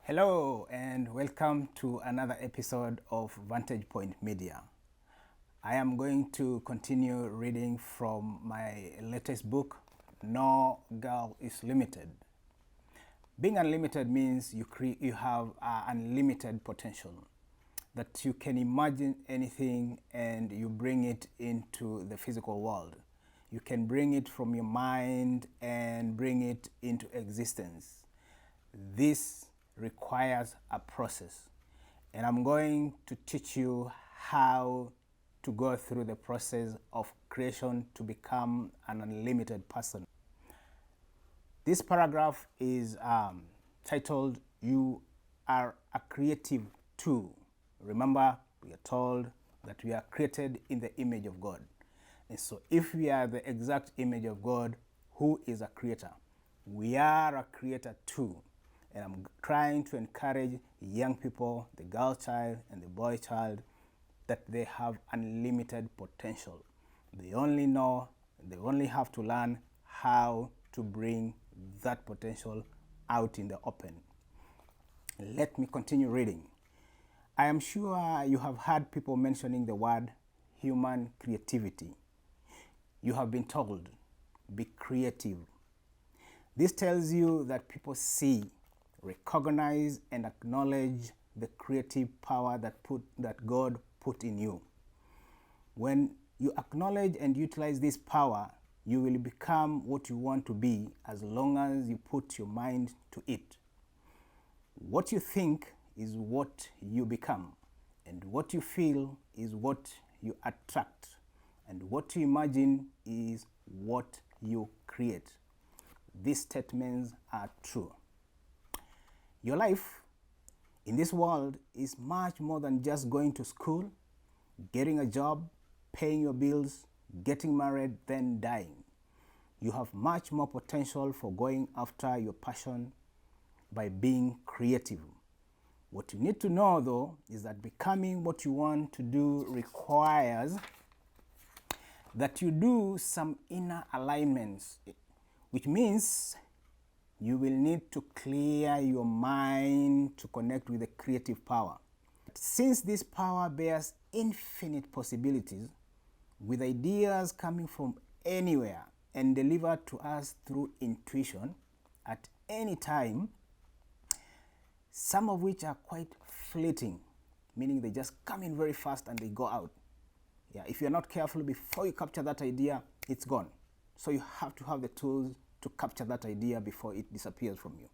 Hello and welcome to another episode of Vantage Point Media. I am going to continue reading from my latest book, No Girl is Limited. Being unlimited means you have unlimited potential, that you can imagine anything and you bring it into the physical world. You can bring it from your mind and bring it into existence. This requires a process, and I'm going to teach you how to go through the process of creation to become an unlimited person. This paragraph is titled, You Are a Creative Too. Remember, we are told that we are created in the image of God. And so if we are the exact image of God, who is a creator? We are a creator too. And I'm trying to encourage young people, the girl child and the boy child, that they have unlimited potential. They only have to learn how to bring that potential out in the open. Let me continue reading. I am sure you have heard people mentioning the word human creativity. You have been told, be creative. This tells you that people see, recognize, and acknowledge the creative power that God put in you. When you acknowledge and utilize this power, you will become what you want to be as long as you put your mind to it. What you think is what you become, and what you feel is what you attract, and what you imagine is what you create. These statements are true. Your life in this world is much more than just going to school, getting a job, paying your bills, getting married, then dying. You have much more potential for going after your passion by being creative. What you need to know, though, is that becoming what you want to do requires that you do some inner alignments, which means you will need to clear your mind to connect with the creative power. Since this power bears infinite possibilities, with ideas coming from anywhere and delivered to us through intuition at any time, some of which are quite fleeting, meaning they just come in very fast and they go out. If you're not careful, before you capture that idea, it's gone. So you have to have the tools to capture that idea before it disappears from you.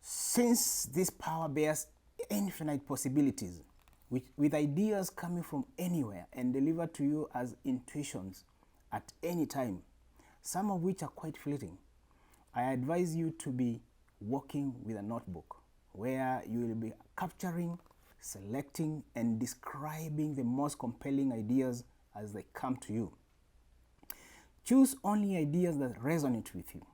Since this power bears infinite possibilities, with ideas coming from anywhere and delivered to you as intuitions at any time, some of which are quite fleeting, I advise you to be working with a notebook where you will be capturing, selecting, and describing the most compelling ideas as they come to you. Choose only ideas that resonate with you.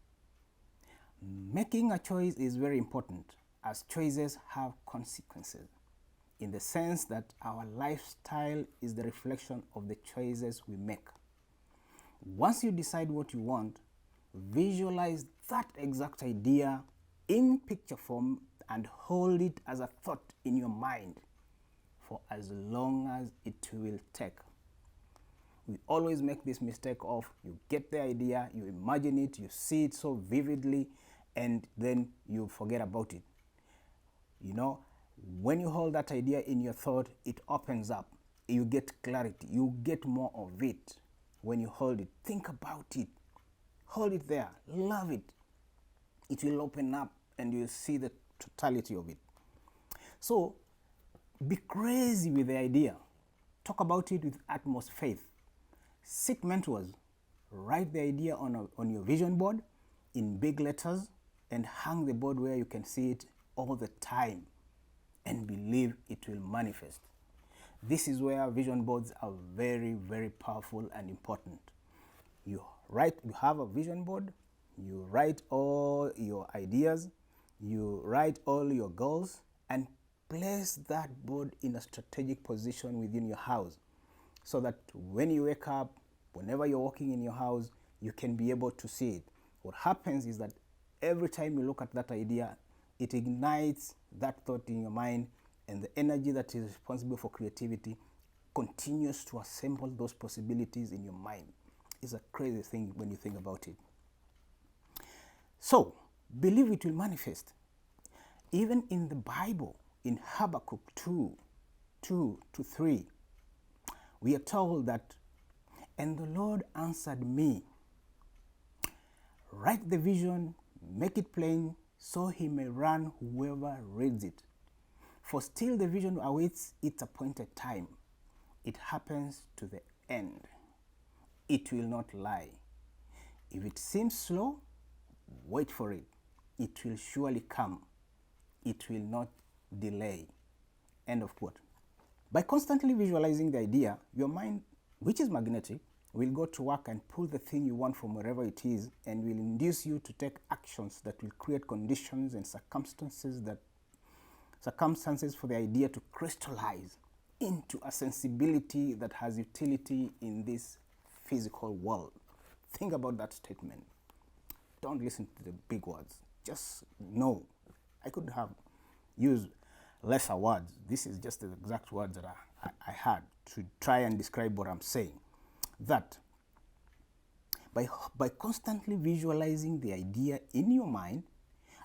Making a choice is very important, as choices have consequences, in the sense that our lifestyle is the reflection of the choices we make. Once you decide what you want, visualize that exact idea in picture form and hold it as a thought in your mind for as long as it will take. We always make this mistake of you get the idea, you imagine it, you see it so vividly, and then you forget about it. When you hold that idea in your thought, it opens up. You get clarity. You get more of it when you hold it. Think about it. Hold it there. Love it. It will open up and you'll see the totality of it. So, be crazy with the idea. Talk about it with utmost faith. Seek mentors. Write the idea on your vision board in big letters and hang the board where you can see it all the time, and believe it will manifest. This is where vision boards are very, very powerful and important. You have a vision board, you write all your ideas, you write all your goals, and place that board in a strategic position within your house so that when you wake up, whenever you're walking in your house, you can be able to see it. What happens is that every time you look at that idea, it ignites that thought in your mind, and the energy that is responsible for creativity continues to assemble those possibilities in your mind. It's a crazy thing when you think about it. So, believe it will manifest. Even in the Bible, in Habakkuk 2:2-3, we are told that, and the Lord answered me, write the vision, make it plain, so he may run whoever reads it. For still the vision awaits its appointed time. It happens to the end. It will not lie. If it seems slow, wait for it. It will surely come. It will not delay. End of quote. By constantly visualizing the idea, your mind, which is magnetic, will go to work and pull the thing you want from wherever it is, and will induce you to take actions that will create conditions and circumstances for the idea to crystallize into a sensibility that has utility in this physical world. Think about that statement. Don't listen to the big words. Just know. I could have used lesser words. This is just the exact words that I had to try and describe what I'm saying. That by constantly visualizing the idea in your mind,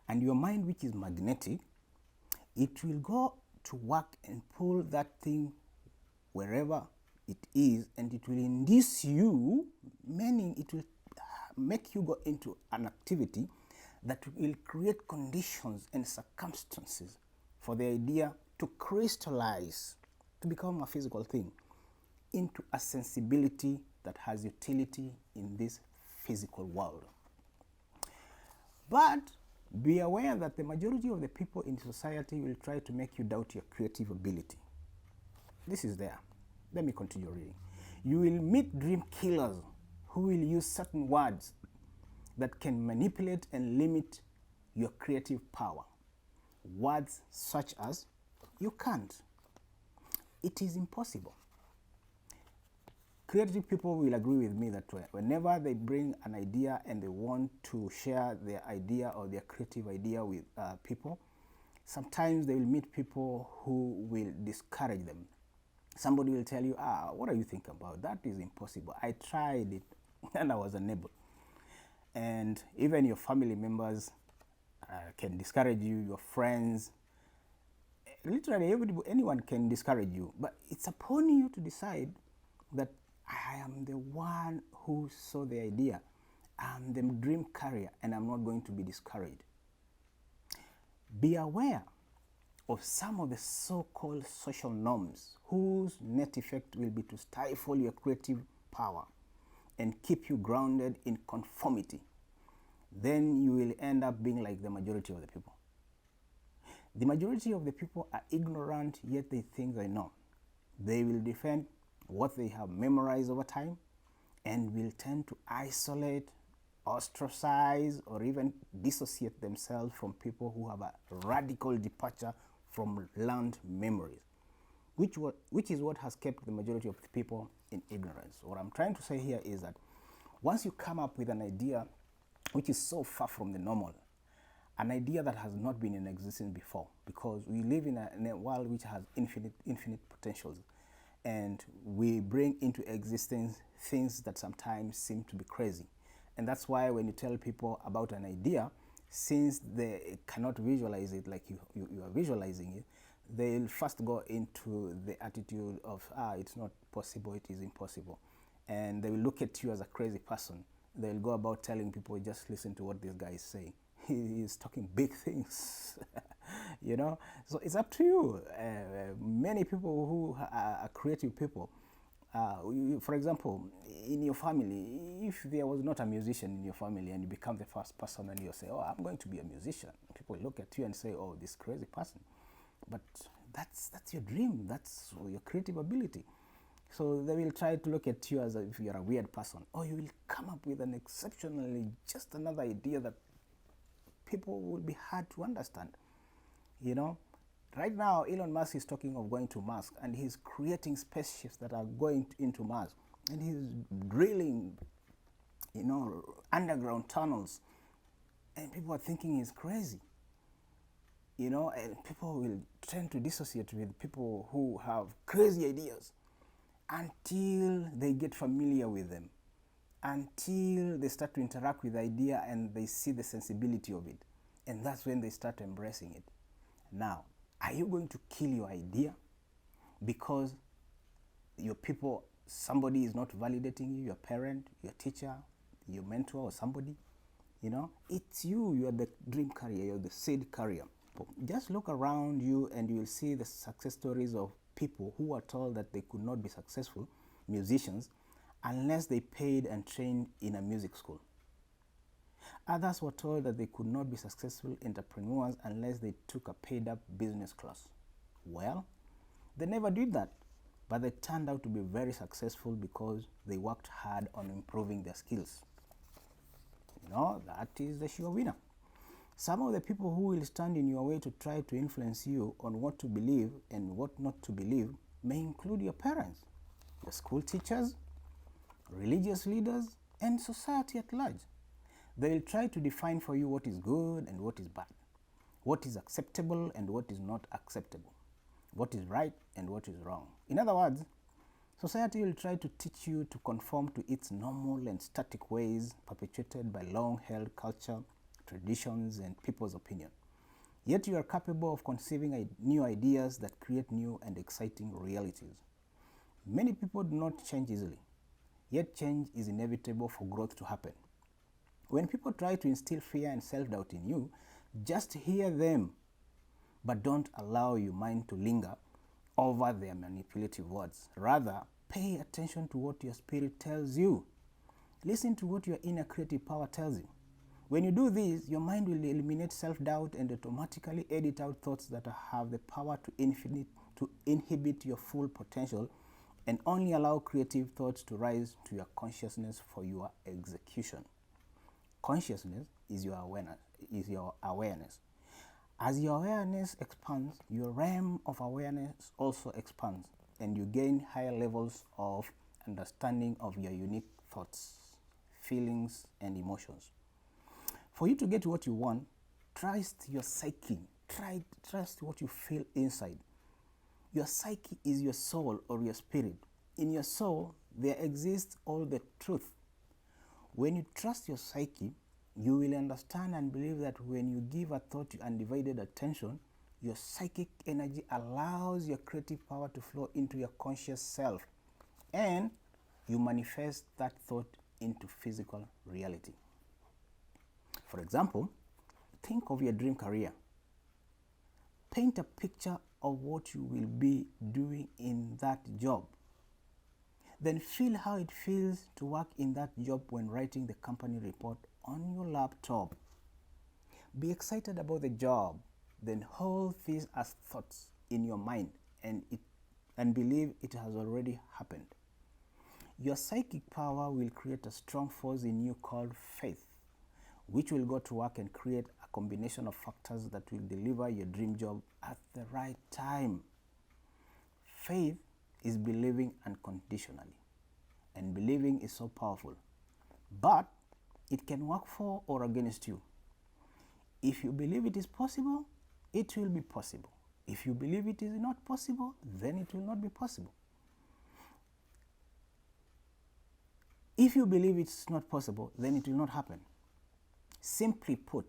and your mind, which is magnetic, it will go to work and pull that thing wherever it is, and it will induce you, meaning it will make you go into an activity that will create conditions and circumstances for the idea to crystallize, to become a physical thing, into a sensibility that has utility in this physical world. But be aware that the majority of the people in society will try to make you doubt your creative ability. This is there. Let me continue reading. You will meet dream killers who will use certain words that can manipulate and limit your creative power. Words such as, you can't, it is impossible. Creative people will agree with me that whenever they bring an idea and they want to share their idea or their creative idea with people, sometimes they will meet people who will discourage them. Somebody will tell you, what are you thinking about? That is impossible. I tried it and I was unable. And even your family members can discourage you, your friends. Literally, anyone can discourage you. But it's upon you to decide that I am the one who saw the idea. I'm the dream carrier, and I'm not going to be discouraged. Be aware of some of the so-called social norms whose net effect will be to stifle your creative power and keep you grounded in conformity. Then you will end up being like the majority of the people. The majority of the people are ignorant, yet they think they know. They will defend what they have memorized over time and will tend to isolate, ostracize, or even dissociate themselves from people who have a radical departure from learned memories, which is what has kept the majority of the people in ignorance. What I'm trying to say here is that once you come up with an idea which is so far from the normal, an idea that has not been in existence before, because we live in a world which has infinite potentials, and we bring into existence things that sometimes seem to be crazy. And that's why when you tell people about an idea, since they cannot visualize it like you are visualizing it, they'll first go into the attitude of, it's not possible, it is impossible. And they will look at you as a crazy person. They'll go about telling people, just listen to what this guy is saying. He is talking big things, you know? So it's up to you. Many people who are creative people, for example, in your family, if there was not a musician in your family and you become the first person and you say, I'm going to be a musician, people look at you and say, this crazy person. But that's your dream, that's your creative ability. So they will try to look at you as if you're a weird person, or you will come up with an exceptionally, just another idea that people will be hard to understand, you know. Right now, Elon Musk is talking of going to Mars, and he's creating spaceships that are going into Mars, and he's drilling, underground tunnels, and people are thinking he's crazy. and people will tend to dissociate with people who have crazy ideas until they get familiar with them, until they start to interact with the idea and they see the sensibility of it. And that's when they start embracing it. Now, are you going to kill your idea because somebody is not validating you, your parent, your teacher, your mentor, or somebody? It's you're the dream carrier, you're the seed carrier. Just look around you and you will see the success stories of people who are told that they could not be successful musicians unless they paid and trained in a music school. Others were told that they could not be successful entrepreneurs unless they took a paid-up business class. Well, they never did that, but they turned out to be very successful because they worked hard on improving their skills. That is the sure winner. Some of the people who will stand in your way to try to influence you on what to believe and what not to believe may include your parents, your school teachers, religious leaders, and society at large. They will try to define for you what is good and what is bad, what is acceptable and what is not acceptable, what is right and what is wrong. In other words, society will try to teach you to conform to its normal and static ways perpetuated by long-held culture, traditions, and people's opinion. Yet you are capable of conceiving new ideas that create new and exciting realities. Many people do not change easily, yet change is inevitable for growth to happen. When people try to instill fear and self-doubt in you, just hear them, but don't allow your mind to linger over their manipulative words. Rather, pay attention to what your spirit tells you. Listen to what your inner creative power tells you. When you do this, your mind will eliminate self-doubt and automatically edit out thoughts that have the power to inhibit your full potential and only allow creative thoughts to rise to your consciousness for your execution. Consciousness is your awareness. As your awareness expands, your realm of awareness also expands, and you gain higher levels of understanding of your unique thoughts, feelings, and emotions. For you to get what you want, trust your psyche. Trust what you feel inside. Your psyche is your soul or your spirit. In your soul, there exists all the truth. When you trust your psyche, you will understand and believe that when you give a thought your undivided attention, your psychic energy allows your creative power to flow into your conscious self, and you manifest that thought into physical reality. For example, think of your dream career. Paint a picture of what you will be doing in that job. Then feel how it feels to work in that job when writing the company report on your laptop. Be excited about the job, then hold these as thoughts in your mind and believe it has already happened. Your psychic power will create a strong force in you called faith, which will go to work and create a combination of factors that will deliver your dream job at the right time. Faith is believing unconditionally, and believing is so powerful, but it can work for or against you. If you believe it is possible, it will be possible. If you believe it is not possible, then it will not be possible. If you believe it's not possible, then it will not happen. Simply put,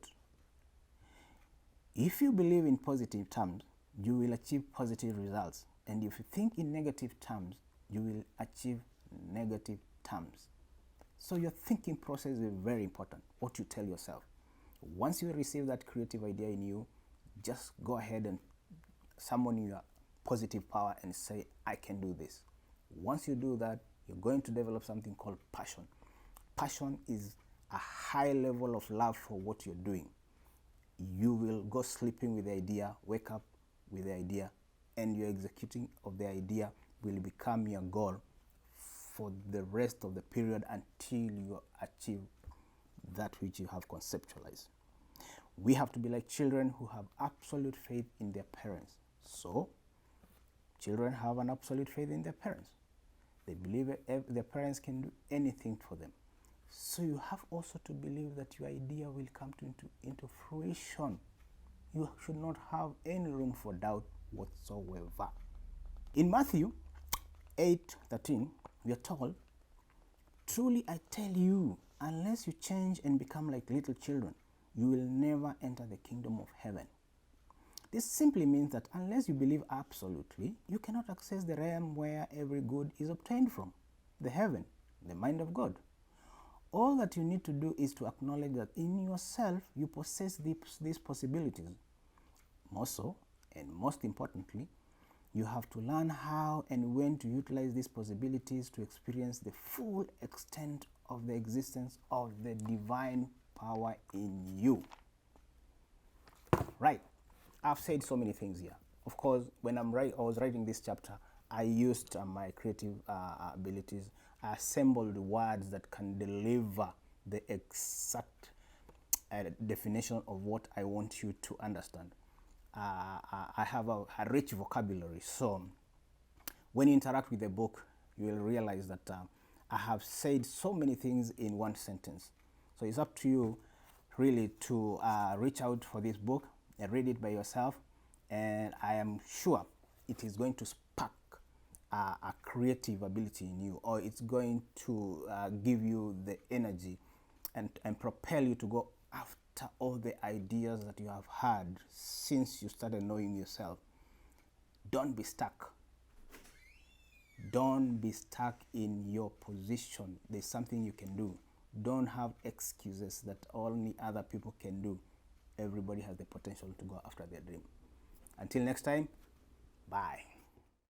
if you believe in positive terms, you will achieve positive results. And if you think in negative terms, you will achieve negative terms. So your thinking process is very important, what you tell yourself. Once you receive that creative idea in you, just go ahead and summon your positive power and say, I can do this. Once you do that, you're going to develop something called passion. Passion is a high level of love for what you're doing. You will go sleeping with the idea, wake up with the idea, and your executing of the idea will become your goal for the rest of the period until you achieve that which you have conceptualized. We have to be like children who have absolute faith in their parents. So, children have an absolute faith in their parents. They believe their parents can do anything for them. So you have also to believe that your idea will come into fruition. you should not have any room for doubt whatsoever. In Matthew 8:13, we are told, "Truly I tell you, unless you change and become like little children, you will never enter the kingdom of heaven." This simply means that unless you believe absolutely, you cannot access the realm where every good is obtained from, the heaven, the mind of God. All that you need to do is to acknowledge that in yourself you possess these possibilities. More so, and most importantly, you have to learn how and when to utilize these possibilities to experience the full extent of the existence of the divine power in you. Right. I've said so many things here. Of course, when I was writing this chapter, I used my creative abilities. I assembled words that can deliver the exact definition of what I want you to understand. I have a rich vocabulary, so when you interact with the book, you will realize that I have said so many things in one sentence. So it's up to you really to reach out for this book and read it by yourself, and I am sure it is going to spark a creative ability in you, or it's going to give you the energy and propel you to go after all the ideas that you have had since you started knowing yourself. Don't be stuck. Don't be stuck in your position. There's something you can do. Don't have excuses that only other people can do. Everybody has the potential to go after their dream. Until next time, bye.